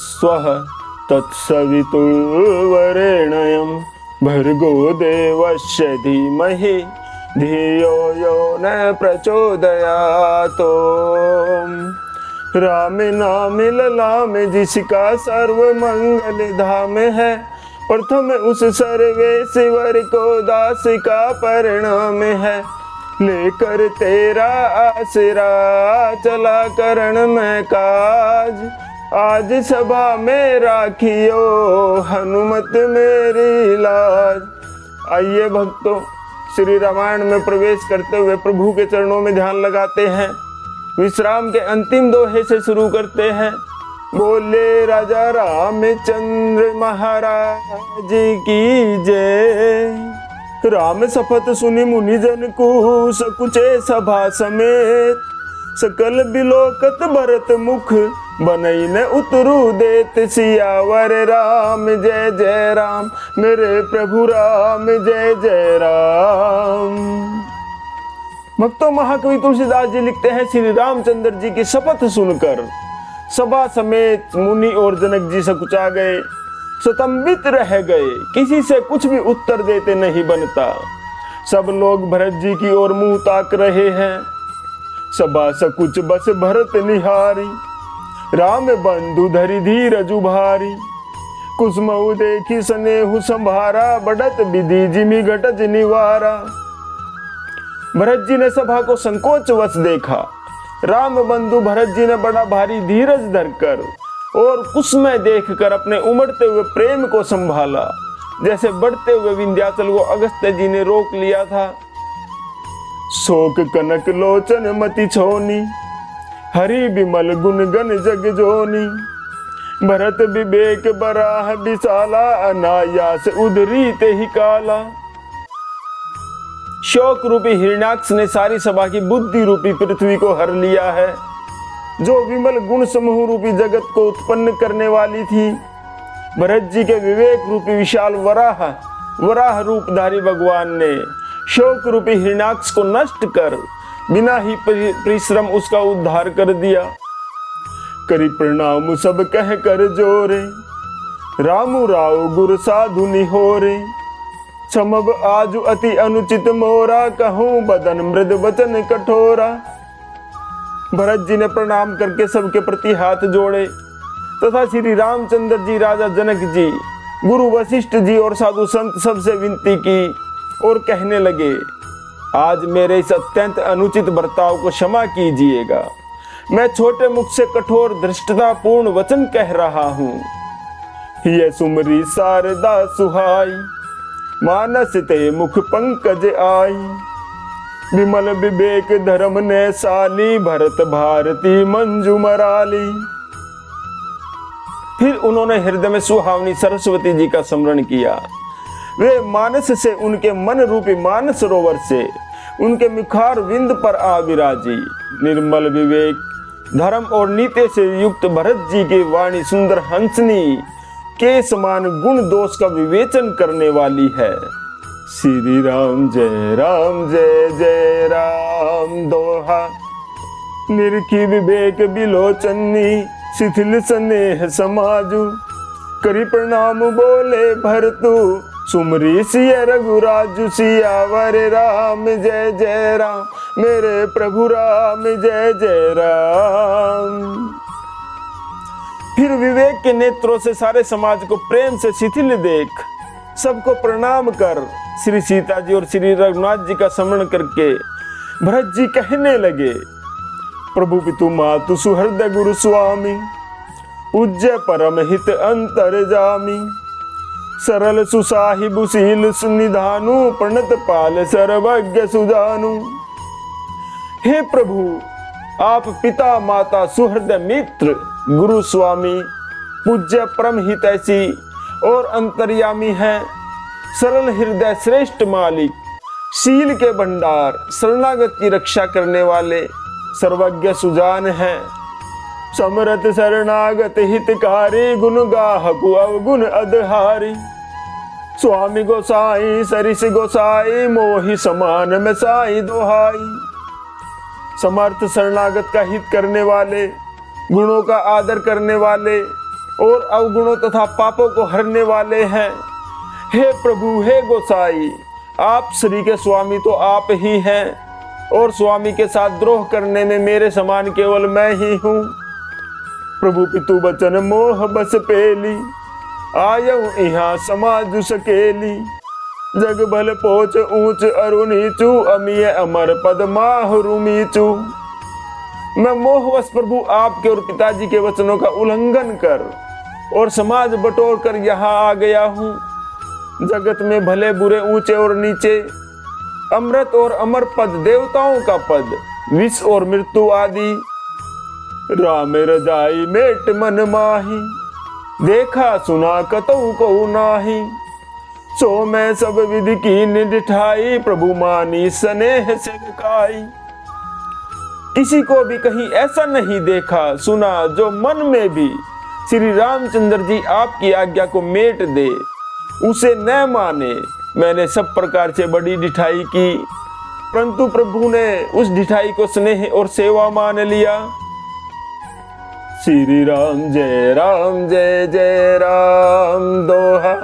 स्वः तत्सवितुर्वरेण्यं भर्गो देवस्य धीमहि धियो यो न प्रचोदयात्। राम नाम ललाम जिसका सर्व मंगल धाम है, प्रथम उस सर्वेश्वर को दास का परिणाम है। लेकर तेरा आसरा चला करण में काज, आज सभा में राखियो हनुमत मेरी लाज। आइए भक्तों, श्री रामायण में प्रवेश करते हुए प्रभु के चरणों में ध्यान लगाते हैं। विश्राम के अंतिम दोहे से शुरू करते हैं। बोले राजा रामचंद्र महाराज की जय। राम शपथ सुनि मुनि जन को सकुचे सभा समेत, सकल बिलोकत भरत मुख बनई न उतरू देत। सियावर राम जय जय राम, मेरे प्रभु राम जय जय राम। भक्तों, महाकवि तुलसीदास जी लिखते हैं, श्री रामचंद्र जी की शपथ सुनकर सभा समेत मुनि और जनक जी सकुचा गए, स्तंभित रह गए, किसी से कुछ भी उत्तर देते नहीं बनता। सब लोग भरत जी की ओर मुंह ताक रहे हैं। सभा सकुच बस भरत निहारी, राम बंधु धरि धीरज भारी। कुसुमऊ देखी स्नेहु संभारा, बढ़त विधि जिमि घटज निवारा। भरत जी ने सभा को संकोच वश देखा। राम बंधु भरत जी ने बड़ा भारी धीरज धरकर और कुसुम देखकर अपने उमड़ते हुए प्रेम को संभाला, जैसे बढ़ते हुए विंध्याचल को अगस्त्य जी ने रोक लिया था। शोक कनक लोचन मति छोनी, हरि बिमल गुण गण जग जोनी। भरत विवेक बराह विशाला, अनायास उधरी ते ही काला। शोक रूपी हिरण्याक्ष ने सारी सभा की बुद्धि रूपी पृथ्वी को हर लिया है, जो विमल गुण समूह रूपी जगत को उत्पन्न करने वाली थी। भरत जी के विवेक रूपी विशाल वराह रूपधारी भगवान ने शोक रूपी हिरण्याक्ष को नष्ट कर बिना ही परिश्रम उसका उद्धार कर दिया। करी प्रणाम सब कह कर जोरे, रामु राव गुर साधु निहोरे। क्षमब आजु अति अनुचित मोरा, कहूँ बदन मृद वचन कठोरा। भरत जी ने प्रणाम करके सबके प्रति हाथ जोड़े तथा श्री रामचंद्र जी, राजा जनक जी, गुरु वशिष्ठ जी और साधु संत सबसे विनती की और कहने लगे, आज मेरे इस अत्यंत अनुचित बर्ताव को क्षमा कीजिएगा। मैं छोटे मुख से कठोर धृष्टता पूर्ण वचन कह रहा हूँ। ये सुमरी शारदा सुहाई, मानस ते मुख पंकज आई। विमल विवेक धर्म ने साली, भरत भारती मंजू मराली। फिर उन्होंने हृदय में सुहावनी सरस्वती जी का स्मरण किया। वे मानस से, उनके मन रूपी मानस सरोवर से उनके मुखार विंद पर आ विराजी। निर्मल विवेक धर्म और नीति से युक्त भरत जी की वाणी सुंदर हंसनी के समान गुण दोष का विवेचन करने वाली है। श्री राम जय जय राम। दोहा निरखी विवेक बिलोचनी, शिथिल स्नेह समाजु। करी प्रणाम बोले भरतु, सुमरी सिय रघुराजु। सियावर राम जय जय राम, मेरे प्रभु राम जय जय राम। फिर विवेक के नेत्रों से सारे समाज को प्रेम से शिथिल देख, सबको प्रणाम कर, श्री सीता जी और श्री रघुनाथ जी का स्मरण करके भरत जी कहने लगे, प्रभु पितु मातु सुहृद गुरु स्वामी। पूज्य परम हित अंतर जामी। सरल सुसाहिबु शील सुनिधानु, प्रणत पाल सर्वज्ञ सुजानु। हे प्रभु, आप पिता माता सुहृदय मित्र गुरु स्वामी, पूज्य परम हितैषी और अंतर्यामी हैं। सरल हृदय श्रेष्ठ मालिक, शील के भंडार, शरणागत की रक्षा करने वाले सर्वज्ञ सुजान हैं। समरथ शरणागत हितकारी, गुण गाहकु अवगुण अधहारी। स्वामी गोसाई सरिस गोसाई, मोहि समान में साई दोहाई। समर्थ शरणागत का हित करने वाले, गुणों का आदर करने वाले और अवगुणों तथा पापों को हरने वाले हैं। हे प्रभु, हे गोसाई, आप श्री के स्वामी तो आप ही हैं और स्वामी के साथ द्रोह करने में मेरे समान केवल मैं ही हूँ। प्रभु पितु बचन मोह बस पेली, आयऊ इहाँ समाज सकेली। जग भल पोच ऊंच अरु नीचू, अमीय अमर पद माहरु मीचू। मैं मोहवश प्रभु आपके और पिताजी के वचनों का उल्लंघन कर और समाज बटोर कर यहाँ आ गया हूँ। जगत में भले बुरे ऊंचे और नीचे, अमृत और अमर पद, देवताओं का पद, विष और मृत्यु आदि। राम रजाई मेट मन माही, देखा सुना कतहु को नाही। सो मैं सब विधि की निठाई, प्रभु मानी स्नेह से काई। किसी को भी कहीं ऐसा नहीं देखा सुना जो मन में भी श्री रामचंद्र जी आपकी आज्ञा को मेट दे, उसे न माने। मैंने सब प्रकार से बड़ी ढिठाई की, परंतु प्रभु ने उस ढिठाई को स्नेह और सेवा मान लिया। श्री राम जय जय राम दोहा।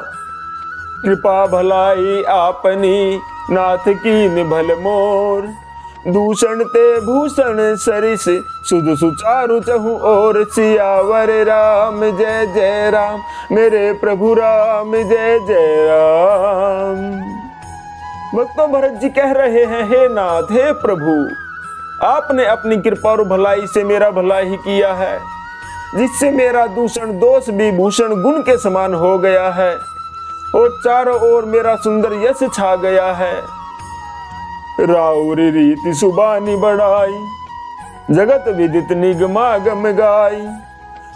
कृपा भलाई आपनी, नाथ की भल मोर। दूषण ते भूषण सरिस, सुध सुचारु चहु और। सियावर राम जय जय राम, मेरे प्रभु राम जय जय राम। भक्तों, भरत जी कह रहे हैं, हे नाथ, हे प्रभु, आपने अपनी कृपा और भलाई से मेरा भला ही किया है, जिससे मेरा दूषण दोष भी भूषण गुण के समान हो गया है और चारों ओर मेरा सुंदर यश छा गया है। राउरी रीति सुबानी बढ़ाई, जगत विदित निगमागम गाई।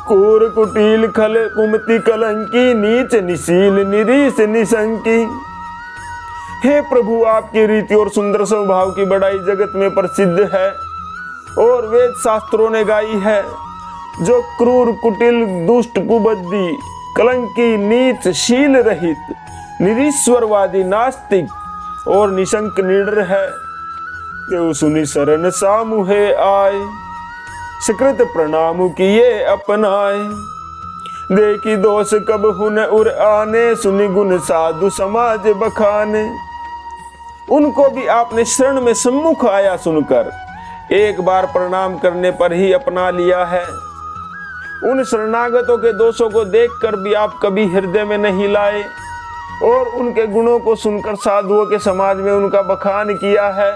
कूर कुटिल खल कुमति कलंकी, नीच निशील निरीश निशंकी। हे प्रभु, आपकी रीति और सुंदर स्वभाव की बढ़ाई जगत में प्रसिद्ध है और वेद शास्त्रों ने गाई है। जो क्रूर कुटिल दुष्ट कुबद्दी कलंकी नीच शील रहित निरीश्वरवादी नास्तिक और निशंक निडर है, तेउ सुनि शरण सामुहे आए। सकृत प्रणाम किए अपनाए, देखी दोष कब हुन उर आने। सुनि गुण साधु समाज बखाने। उनको भी आपने शरण में सम्मुख आया सुनकर एक बार प्रणाम करने पर ही अपना लिया है। उन शरणागतों के दोषों को देखकर भी आप कभी हृदय में नहीं लाए और उनके गुणों को सुनकर साधुओं के समाज में उनका बखान किया है।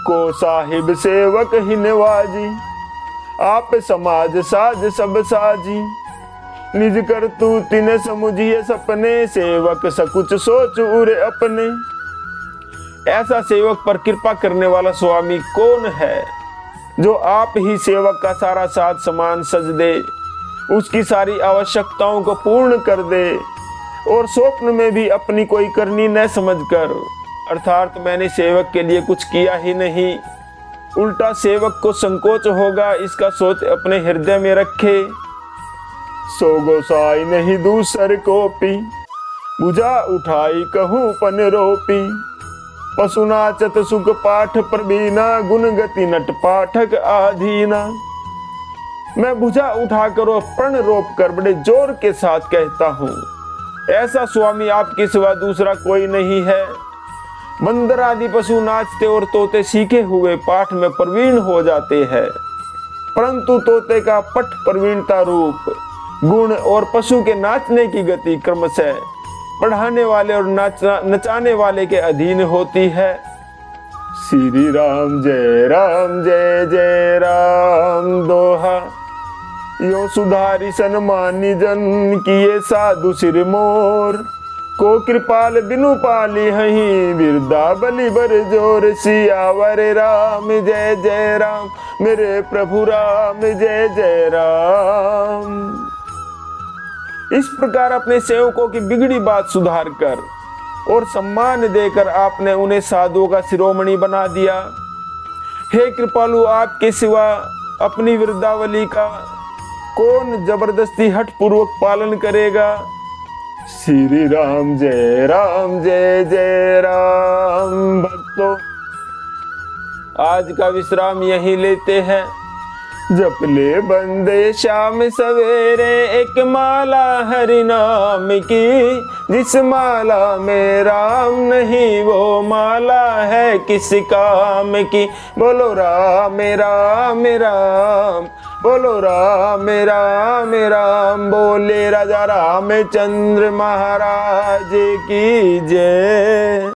को साहिब सेवक ही नवाजी, आप समाज साज सब साजी। निज कर तू तिन समुझिए सपने, सेवक सकुच सोच उरे अपने। ऐसा सेवक पर कृपा करने वाला स्वामी कौन है, जो आप ही सेवक का सारा साथ समान सज दे, उसकी सारी आवश्यकताओं को पूर्ण कर दे और स्वप्न में भी अपनी कोई करनी न समझकर, अर्थात मैंने सेवक के लिए कुछ किया ही नहीं, उल्टा सेवक को संकोच होगा इसका सोच अपने हृदय में रखे। सो गोसाई नहीं दूसर को पी, बुझा उठाई कहूँ पन रोपी। पशु नाचत सुख पाठ प्रवीणा, गुण गति नट पाठक आधीना। मैं भुजा उठाकर और प्रण रोप कर बड़े जोर के साथ कहता हूँ, ऐसा स्वामी आपके सिवा दूसरा कोई नहीं है। बंदर आदि पशु नाचते और तोते सीखे हुए पाठ में प्रवीण हो जाते हैं, परंतु तोते का पठ प्रवीणता रूप गुण और पशु के नाचने की गति क्रमशः पढ़ाने वाले और नचाने वाले के अधीन होती है। श्री राम जय जय राम दोहा। यो सुधारी सन्मानी जन किए साधु सिर मोर। को कृपाल बिनु पाली हही, बिरदा बलि बर जोर। सियावर राम जय जय राम, मेरे प्रभु राम जय जय राम। इस प्रकार अपने सेवकों की बिगड़ी बात सुधार कर और सम्मान देकर आपने उन्हें साधुओं का शिरोमणि बना दिया। हे कृपालु, आपके सिवा अपनी वृद्धावली का कौन जबरदस्ती हठ पूर्वक पालन करेगा। श्री राम जय जय राम। भक्तों, आज का विश्राम यहीं लेते हैं। जप ले बंदे शाम सवेरे एक माला हरि नाम की, जिस माला में राम नहीं वो माला है किस काम की। बोलो राम राम राम, बोलो राम राम राम, बोले राजा रामचंद्र महाराज की जय।